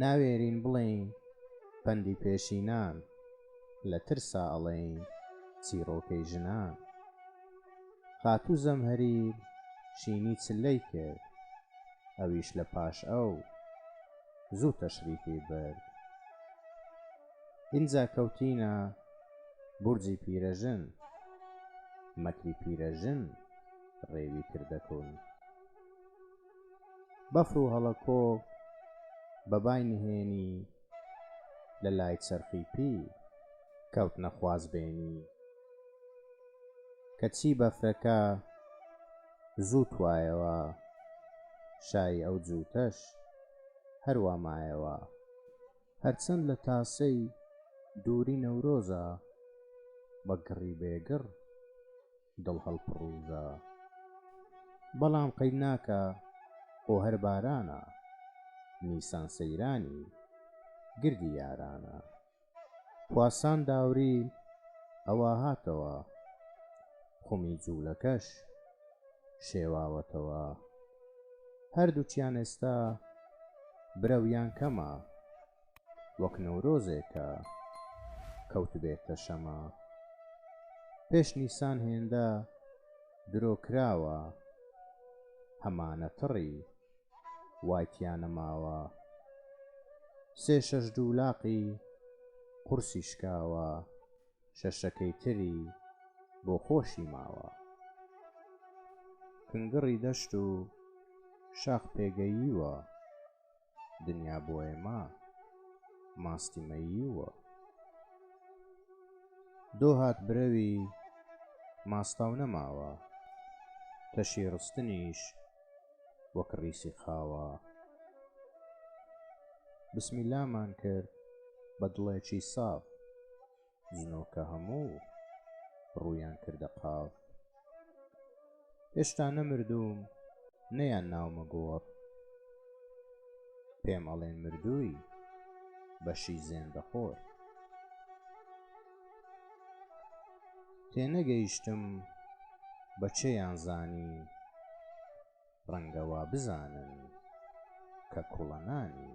ناوێرین بڵێین پەندی پێشینان، لە ترسا ئەڵێین چیرۆکەی ژنان. خاتوو زەمهەریر شینی چلەی کرد، ئەویش لە پاش ئەو زوو تەشریفی برد. ئینجا کەوتینە بورجی پیرەژن، مەکری پیرەژن ڕێوی کردەکوون. بەفر و هەڵەکۆ بەبای نهێنی، لە لای چەرخی پیر کەوتنە خوازبێنی. کەچی بەفرەکە زوو توایەوە، شای ئەو جووتەش هەروە مایەوە. هەرچەند لە تاسەی دووری نەورۆزە، بە گڕی بێگڕ دڵ هەڵپڕووزە. بەڵام قەید ناکە خۆ هەر بارانە، نیسان سەیرانی گردی یارانە. کواسان داوری ئەوە هاتەوە، خومی جوولەکەش شێواوەتەوە. هەردووچیان ئێستا برەویان کەمە، وەک نەورۆزێکە کەوت بێتە شەمە. پێش نیسان هێندە درۆکراوە، هەمانە تڕی وایتیان نەماوە. سێ شەش دوولاقی قورسی شکاوە، شەشەکەی تری بۆ خۆشی ماوە. کنگڕی دەشت و شاخ پێگەییوە، دنیا بۆ ئێمە ماستی مەییوە. دۆ هات برەوی ماستاو نەماوە، تەشی ڕستنیش وەک ڕیسی خاوە. بسمیلامان کرد بە دڵێکی ساف، جنۆکە هەموو ڕوویان کردە قاف. هێشتا نەمردووم نەیان ناومە گۆڕ، پێم ئەڵێن مردووی بەشی زێندەخۆر. تێنەگەیشتم بە چێیان زانی، ڕەنگە وا بزانن کە کوڵە نانی.